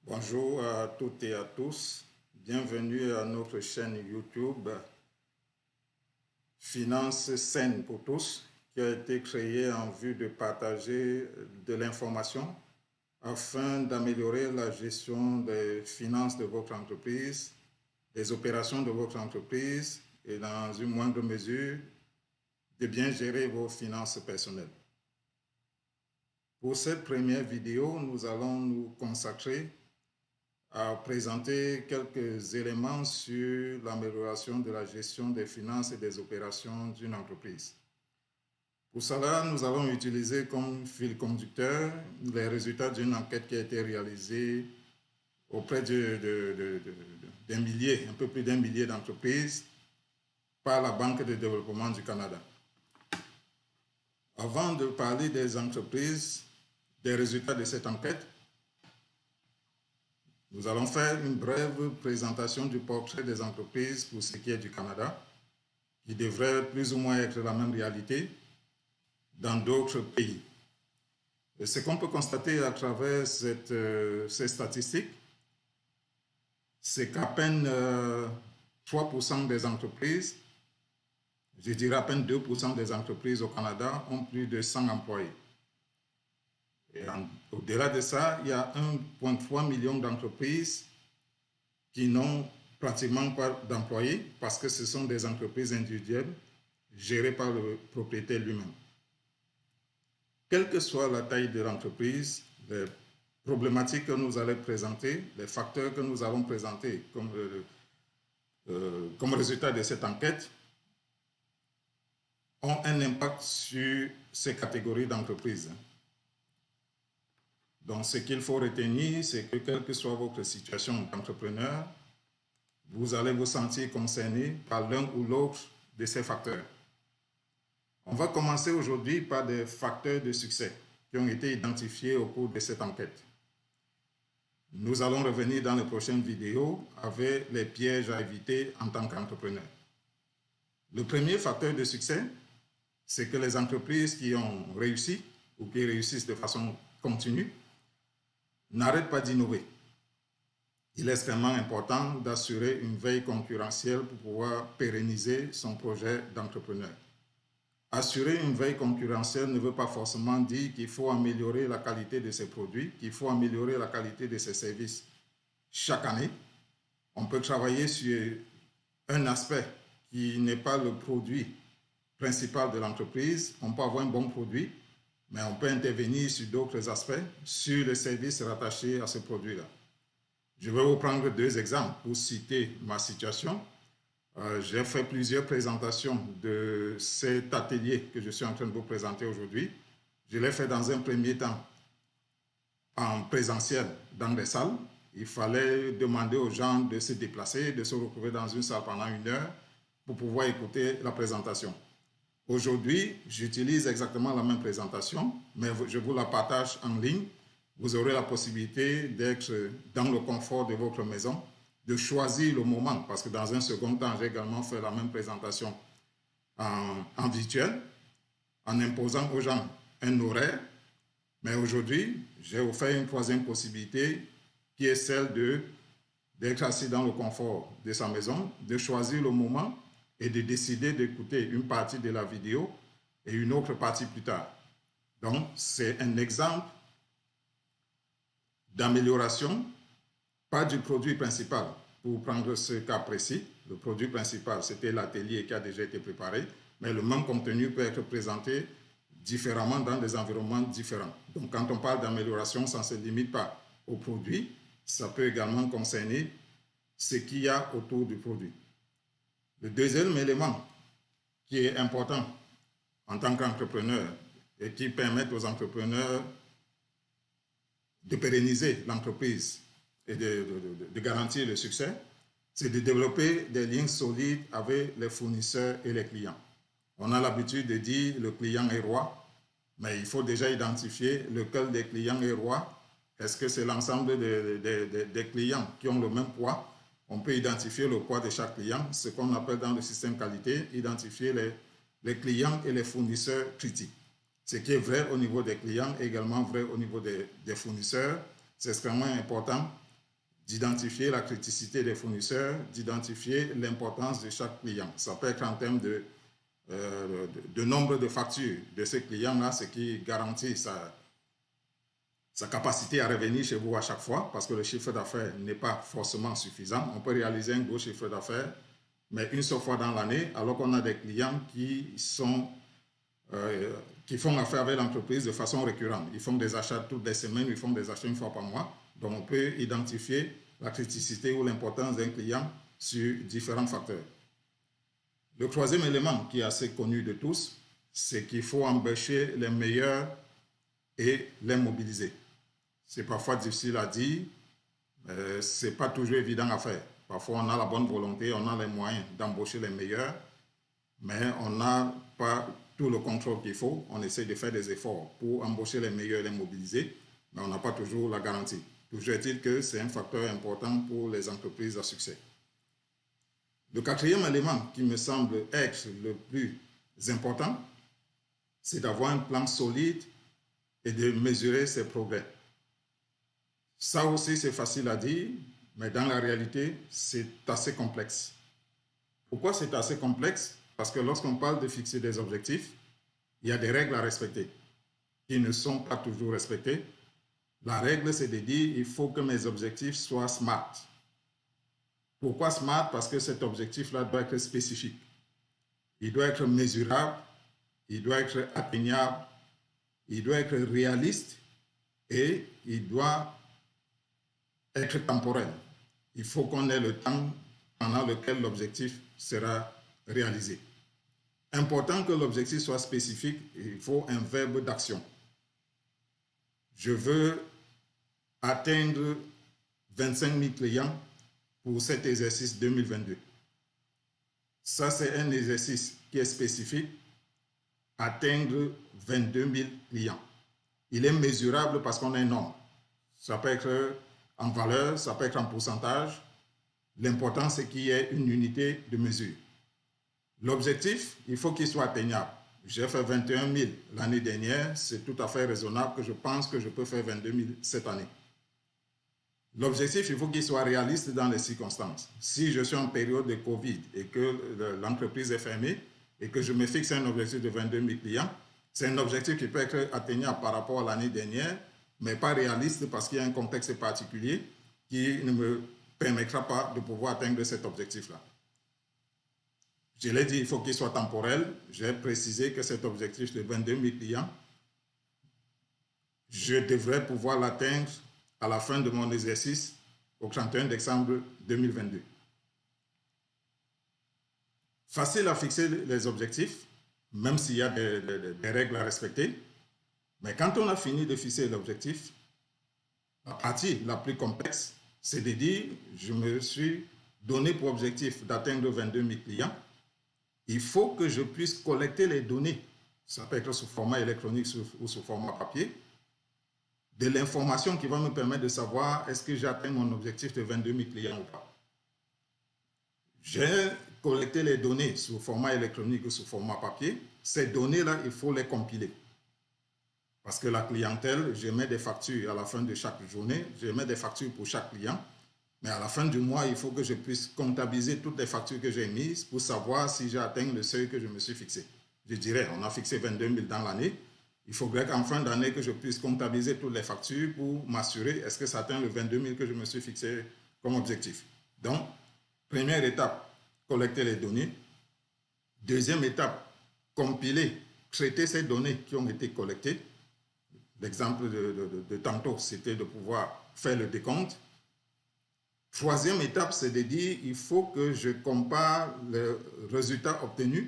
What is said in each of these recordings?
Bonjour à toutes et à tous. Bienvenue à notre chaîne YouTube Finance saine pour tous, qui a été créée en vue de partager de l'information afin d'améliorer la gestion des finances de votre entreprise, des opérations de votre entreprise et dans une moindre mesure, de bien gérer vos finances personnelles. Pour cette première vidéo, nous allons nous consacrer à présenter quelques éléments sur l'amélioration de la gestion des finances et des opérations d'une entreprise. Pour cela, nous allons utiliser comme fil conducteur les résultats d'une enquête qui a été réalisée auprès d'un millier, un peu plus d'un millier d'entreprises par la Banque de développement du Canada. Avant de parler des entreprises, des résultats de cette enquête, nous allons faire une brève présentation du portrait des entreprises pour ce qui est du Canada, qui devrait plus ou moins être la même réalité dans d'autres pays. Et ce qu'on peut constater à travers ces statistiques, c'est qu'à peine 3% des entreprises, je dirais à peine 2% des entreprises au Canada ont plus de 100 employés. Et au-delà de ça, il y a 1,3 million d'entreprises qui n'ont pratiquement pas d'employés parce que ce sont des entreprises individuelles gérées par le propriétaire lui-même. Quelle que soit la taille de l'entreprise, les problématiques que nous allons présenter, les facteurs que nous allons présenter comme résultat de cette enquête ont un impact sur ces catégories d'entreprises. Donc, ce qu'il faut retenir, c'est que quelle que soit votre situation d'entrepreneur, vous allez vous sentir concerné par l'un ou l'autre de ces facteurs. On va commencer aujourd'hui par des facteurs de succès qui ont été identifiés au cours de cette enquête. Nous allons revenir dans les prochaines vidéos avec les pièges à éviter en tant qu'entrepreneur. Le premier facteur de succès, c'est que les entreprises qui ont réussi ou qui réussissent de façon continue n'arrêtent pas d'innover. Il est extrêmement important d'assurer une veille concurrentielle pour pouvoir pérenniser son projet d'entrepreneur. Assurer une veille concurrentielle ne veut pas forcément dire qu'il faut améliorer la qualité de ses produits, qu'il faut améliorer la qualité de ses services. Chaque année, on peut travailler sur un aspect qui n'est pas le produit principal de l'entreprise. On peut avoir un bon produit, mais on peut intervenir sur d'autres aspects, sur les services rattachés à ce produit-là. Je vais vous prendre deux exemples pour citer ma situation. J'ai fait plusieurs présentations de cet atelier que je suis en train de vous présenter aujourd'hui. Je l'ai fait dans un premier temps en présentiel dans des salles. Il fallait demander aux gens de se déplacer, de se retrouver dans une salle pendant 1 heure pour pouvoir écouter la présentation. Aujourd'hui, j'utilise exactement la même présentation, mais je vous la partage en ligne. Vous aurez la possibilité d'être dans le confort de votre maison, de choisir le moment, parce que dans un second temps, j'ai également fait la même présentation en virtuel, en imposant aux gens un horaire. Mais aujourd'hui, j'ai offert une troisième possibilité qui est celle d'être assis dans le confort de sa maison, de choisir le moment et de décider d'écouter une partie de la vidéo et une autre partie plus tard. Donc, c'est un exemple d'amélioration, pas du produit principal. Pour prendre ce cas précis, le produit principal, c'était l'atelier qui a déjà été préparé, mais le même contenu peut être présenté différemment dans des environnements différents. Donc, quand on parle d'amélioration, ça ne se limite pas au produit, ça peut également concerner ce qu'il y a autour du produit. Le deuxième élément qui est important en tant qu'entrepreneur et qui permet aux entrepreneurs de pérenniser l'entreprise et de garantir le succès, c'est de développer des liens solides avec les fournisseurs et les clients. On a l'habitude de dire le client est roi, mais il faut déjà identifier lequel des clients est roi. Est-ce que c'est l'ensemble des clients qui ont le même poids? On peut identifier le poids de chaque client, ce qu'on appelle dans le système qualité, identifier les clients et les fournisseurs critiques. Ce qui est vrai au niveau des clients est également vrai au niveau des fournisseurs. C'est extrêmement important d'identifier la criticité des fournisseurs, d'identifier l'importance de chaque client. Ça peut être en termes de nombre de factures de ces clients-là, ce qui garantit sa capacité à revenir chez vous à chaque fois, parce que le chiffre d'affaires n'est pas forcément suffisant. On peut réaliser un gros chiffre d'affaires, mais une seule fois dans l'année, alors qu'on a des clients qui font affaire avec l'entreprise de façon récurrente. Ils font des achats toutes les semaines, ils font des achats une fois par mois. Donc, on peut identifier la criticité ou l'importance d'un client sur différents facteurs. Le troisième élément qui est assez connu de tous, c'est qu'il faut embaucher les meilleurs et les mobiliser. C'est parfois difficile à dire, ce n'est pas toujours évident à faire. Parfois, on a la bonne volonté, on a les moyens d'embaucher les meilleurs, mais on n'a pas tout le contrôle qu'il faut. On essaie de faire des efforts pour embaucher les meilleurs et les mobiliser, mais on n'a pas toujours la garantie. Toujours est-il que c'est un facteur important pour les entreprises à succès. Le quatrième élément qui me semble être le plus important, c'est d'avoir un plan solide et de mesurer ses progrès. Ça aussi, c'est facile à dire, mais dans la réalité, c'est assez complexe. Pourquoi c'est assez complexe? Parce que lorsqu'on parle de fixer des objectifs, il y a des règles à respecter qui ne sont pas toujours respectées. La règle, c'est de dire il faut que mes objectifs soient SMART. Pourquoi SMART? Parce que cet objectif-là doit être spécifique. Il doit être mesurable, il doit être atteignable, il doit être réaliste et il doit être temporel. Il faut qu'on ait le temps pendant lequel l'objectif sera réalisé. Important que l'objectif soit spécifique, il faut un verbe d'action. Je veux atteindre 25 000 clients pour cet exercice 2022. Ça, c'est un exercice qui est spécifique. Atteindre 22 000 clients. Il est mesurable parce qu'on a un nombre. Ça peut être en valeur, ça peut être en pourcentage. L'important, c'est qu'il y ait une unité de mesure. L'objectif, il faut qu'il soit atteignable. J'ai fait 21 000 l'année dernière, c'est tout à fait raisonnable que je pense que je peux faire 22 000 cette année. L'objectif, il faut qu'il soit réaliste dans les circonstances. Si je suis en période de Covid et que l'entreprise est fermée et que je me fixe un objectif de 22 000 clients, c'est un objectif qui peut être atteignable par rapport à l'année dernière, mais pas réaliste parce qu'il y a un contexte particulier qui ne me permettra pas de pouvoir atteindre cet objectif-là. Je l'ai dit, il faut qu'il soit temporel. J'ai précisé que cet objectif de 22 000 clients, je devrais pouvoir l'atteindre à la fin de mon exercice au 31 décembre 2022. Facile à fixer les objectifs, même s'il y a des règles à respecter. Mais quand on a fini de fixer l'objectif, la partie la plus complexe, c'est de dire, je me suis donné pour objectif d'atteindre 22 000 clients. Il faut que je puisse collecter les données, ça peut être sous format électronique ou sous format papier, de l'information qui va me permettre de savoir est-ce que j'ai atteint mon objectif de 22 000 clients ou pas. J'ai collecté les données sous format électronique ou sous format papier. Ces données-là, il faut les compiler. Parce que la clientèle, je mets des factures à la fin de chaque journée, je mets des factures pour chaque client. Mais à la fin du mois, il faut que je puisse comptabiliser toutes les factures que j'ai mises pour savoir si j'ai atteint le seuil que je me suis fixé. Je dirais, on a fixé 22 000 dans l'année. Il faudrait qu'en fin d'année, que je puisse comptabiliser toutes les factures pour m'assurer est-ce que ça atteint le 22 000 que je me suis fixé comme objectif. Donc, première étape, collecter les données. Deuxième étape, compiler, traiter ces données qui ont été collectées. L'exemple de tantôt, c'était de pouvoir faire le décompte. Troisième étape, c'est de dire il faut que je compare les résultats obtenus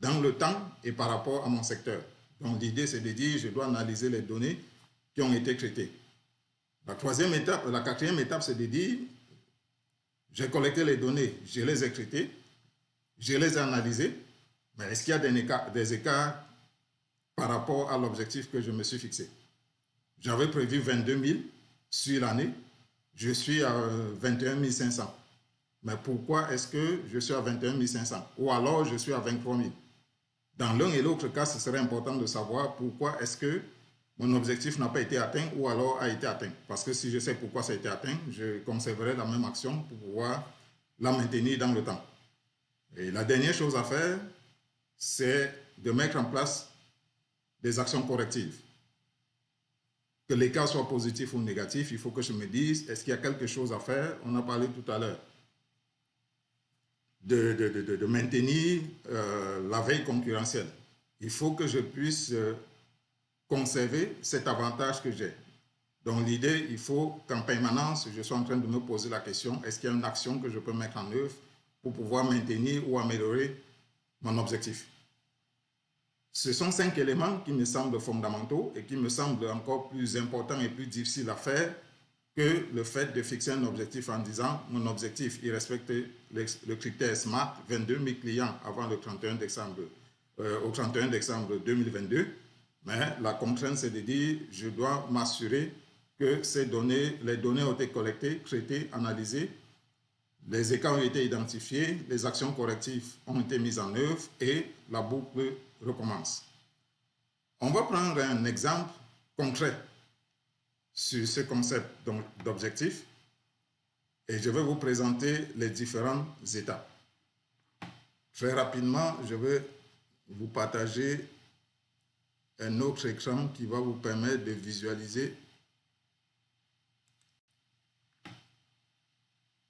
dans le temps et par rapport à mon secteur. Donc l'idée, c'est de dire je dois analyser les données qui ont été traitées. La quatrième étape, c'est de dire j'ai collecté les données, je les ai traitées, je les ai analysées, mais est-ce qu'il y a des écarts par rapport à l'objectif que je me suis fixé? J'avais prévu 22 000 sur l'année. Je suis à 21 500. Mais pourquoi est-ce que je suis à 21 500? Ou alors je suis à 23 000? Dans l'un et l'autre cas, ce serait important de savoir pourquoi est-ce que mon objectif n'a pas été atteint ou alors a été atteint. Parce que si je sais pourquoi ça a été atteint, je conserverai la même action pour pouvoir la maintenir dans le temps. Et la dernière chose à faire, c'est de mettre en place des actions correctives. Que l'écart soit positif ou négatif, il faut que je me dise, est-ce qu'il y a quelque chose à faire? On a parlé tout à l'heure de maintenir la veille concurrentielle. Il faut que je puisse conserver cet avantage que j'ai. Donc l'idée, il faut qu'en permanence, je sois en train de me poser la question, est-ce qu'il y a une action que je peux mettre en œuvre pour pouvoir maintenir ou améliorer mon objectif? Ce sont 5 éléments qui me semblent fondamentaux et qui me semblent encore plus importants et plus difficiles à faire que le fait de fixer un objectif en disant mon objectif, il respecte le critère SMART, 22 000 clients avant le 31 décembre, au 31 décembre 2022. Mais la contrainte, c'est de dire je dois m'assurer que ces données, les données ont été collectées, traitées, analysées, les écarts ont été identifiés, les actions correctives ont été mises en œuvre et la boucle recommence. On va prendre un exemple concret sur ce concept d'objectif et je vais vous présenter les différentes étapes. Très rapidement, je vais vous partager un autre écran qui va vous permettre de visualiser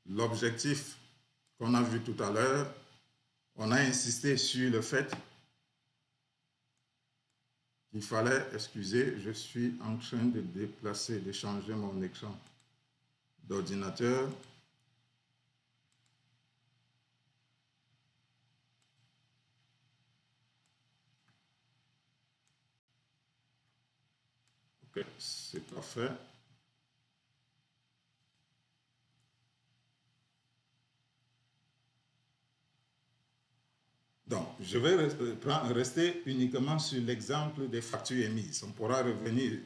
l'objectif qu'on a vu tout à l'heure. On a insisté sur le fait qu'il fallait, excusez, je suis en train de déplacer, de changer mon écran d'ordinateur. Ok, c'est parfait. Donc, je vais rester uniquement sur l'exemple des factures émises. On pourra revenir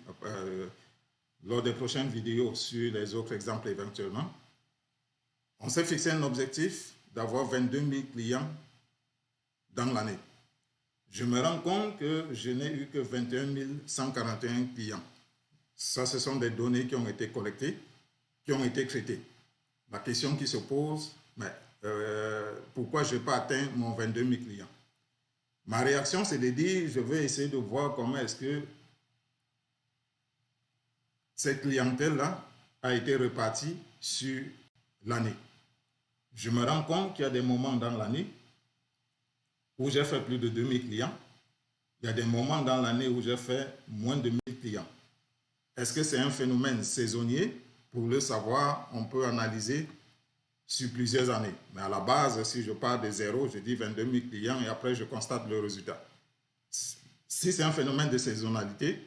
lors des prochaines vidéos sur les autres exemples éventuellement. On s'est fixé un objectif d'avoir 22 000 clients dans l'année. Je me rends compte que je n'ai eu que 21 141 clients. Ça, ce sont des données qui ont été collectées, qui ont été traitées. La question qui se pose, mais pourquoi je n'ai pas atteint mon 22 000 clients? Ma réaction, c'est de dire, je vais essayer de voir comment est-ce que cette clientèle-là a été répartie sur l'année. Je me rends compte qu'il y a des moments dans l'année où j'ai fait plus de 2000 clients. Il y a des moments dans l'année où j'ai fait moins de 1000 clients. Est-ce que c'est un phénomène saisonnier? Pour le savoir, on peut analyser sur plusieurs années. Mais à la base, si je pars de zéro, je dis 22 000 clients et après je constate le résultat. Si c'est un phénomène de saisonnalité,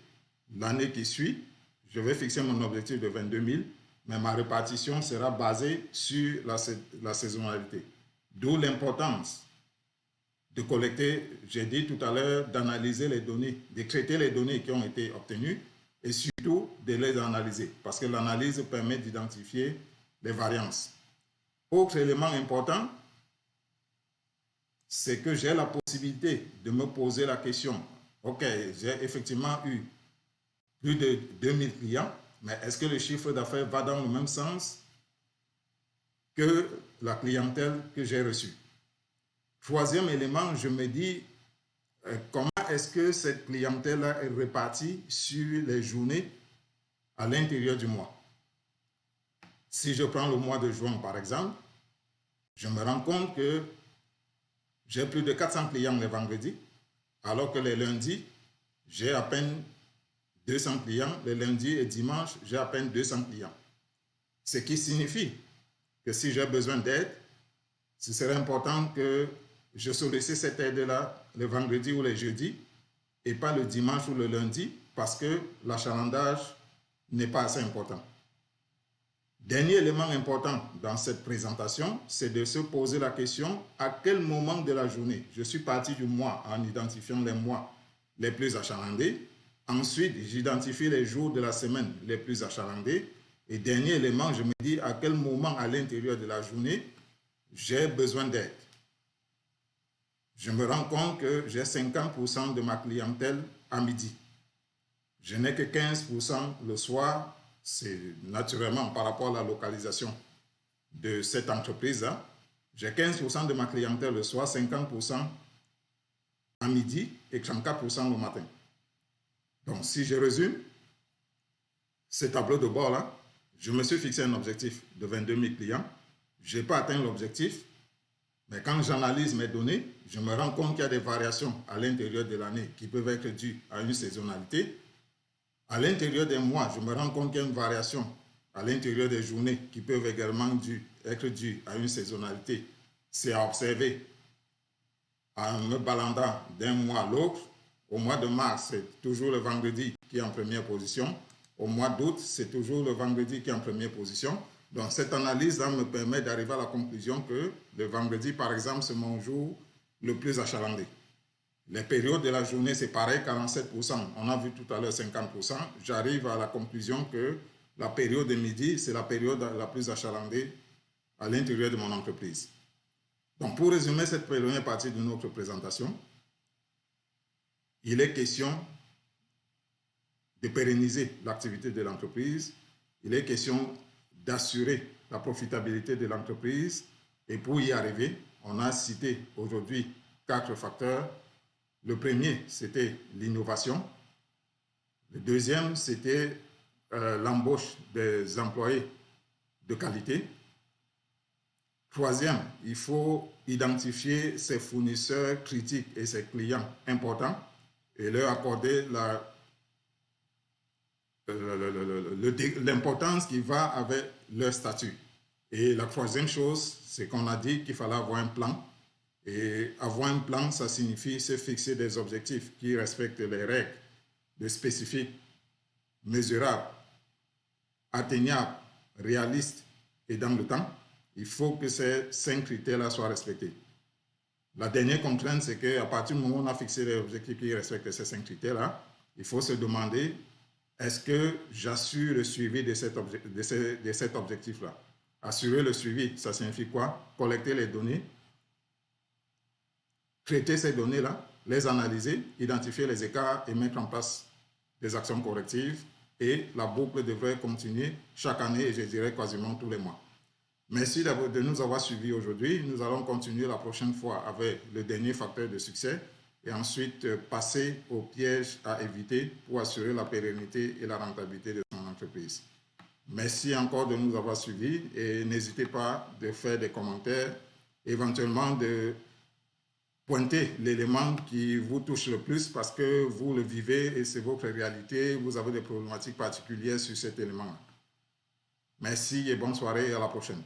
l'année qui suit, je vais fixer mon objectif de 22 000, mais ma répartition sera basée sur la saisonnalité. D'où l'importance de collecter, j'ai dit tout à l'heure, d'analyser les données, de traiter les données qui ont été obtenues et surtout de les analyser parce que l'analyse permet d'identifier les variances. Autre élément important, c'est que j'ai la possibilité de me poser la question, ok, j'ai effectivement eu plus de 2000 clients, mais est-ce que le chiffre d'affaires va dans le même sens que la clientèle que j'ai reçue? Troisième élément, je me dis, comment est-ce que cette clientèle est répartie sur les journées à l'intérieur du mois? Si je prends le mois de juin, par exemple, je me rends compte que j'ai plus de 400 clients les vendredis, alors que les lundis, j'ai à peine 200 clients. Les lundis et dimanches, j'ai à peine 200 clients. Ce qui signifie que si j'ai besoin d'aide, ce serait important que je sollicite cette aide-là le vendredi ou le jeudi et pas le dimanche ou le lundi parce que l'achalandage n'est pas assez important. Dernier élément important dans cette présentation, c'est de se poser la question à quel moment de la journée. Je suis parti du mois en identifiant les mois les plus achalandés. Ensuite, j'identifie les jours de la semaine les plus achalandés. Et dernier élément, je me dis à quel moment à l'intérieur de la journée j'ai besoin d'aide. Je me rends compte que j'ai 50% de ma clientèle à midi. Je n'ai que 15% le soir, c'est naturellement par rapport à la localisation de cette entreprise-là. J'ai 15% de ma clientèle le soir, 50% à midi et 34% le matin. Donc, si je résume, ce tableau de bord-là, je me suis fixé un objectif de 22 000 clients. Je n'ai pas atteint l'objectif, mais quand j'analyse mes données, je me rends compte qu'il y a des variations à l'intérieur de l'année qui peuvent être dues à une saisonnalité. À l'intérieur des mois, je me rends compte qu'il y a une variation à l'intérieur des journées qui peuvent également être dues à une saisonnalité. C'est à observer en me baladant d'un mois à l'autre. Au mois de mars, c'est toujours le vendredi qui est en première position. Au mois d'août, c'est toujours le vendredi qui est en première position. Donc, cette analyse-là me permet d'arriver à la conclusion que le vendredi, par exemple, c'est mon jour le plus achalandé. Les périodes de la journée, c'est pareil, 47%. On a vu tout à l'heure 50%. J'arrive à la conclusion que la période de midi, c'est la période la plus achalandée à l'intérieur de mon entreprise. Donc, pour résumer cette première partie de notre présentation, il est question de pérenniser l'activité de l'entreprise. Il est question d'assurer la profitabilité de l'entreprise. Et pour y arriver, on a cité aujourd'hui 4 facteurs. Le premier, c'était l'innovation. Le deuxième, c'était l'embauche des employés de qualité. Troisième, il faut identifier ses fournisseurs critiques et ses clients importants et leur accorder l'importance qui va avec leur statut. Et la troisième chose, c'est qu'on a dit qu'il fallait avoir un plan. Et avoir un plan, ça signifie se fixer des objectifs qui respectent les règles de spécifiques, mesurables, atteignables, réalistes et dans le temps. Il faut que ces 5 critères-là soient respectés. La dernière contrainte, c'est qu'à partir du moment où on a fixé les objectifs qui respectent ces 5 critères-là, il faut se demander, est-ce que j'assure le suivi de cet objectif-là? Assurer le suivi, ça signifie quoi? Collecter les données, traiter ces données-là, les analyser, identifier les écarts et mettre en place des actions correctives. Et la boucle devrait continuer chaque année et je dirais quasiment tous les mois. Merci de nous avoir suivis aujourd'hui. Nous allons continuer la prochaine fois avec le dernier facteur de succès et ensuite passer aux pièges à éviter pour assurer la pérennité et la rentabilité de son entreprise. Merci encore de nous avoir suivis et n'hésitez pas de faire des commentaires, éventuellement de pointer l'élément qui vous touche le plus parce que vous le vivez et c'est votre réalité, vous avez des problématiques particulières sur cet élément. Merci et bonne soirée et à la prochaine.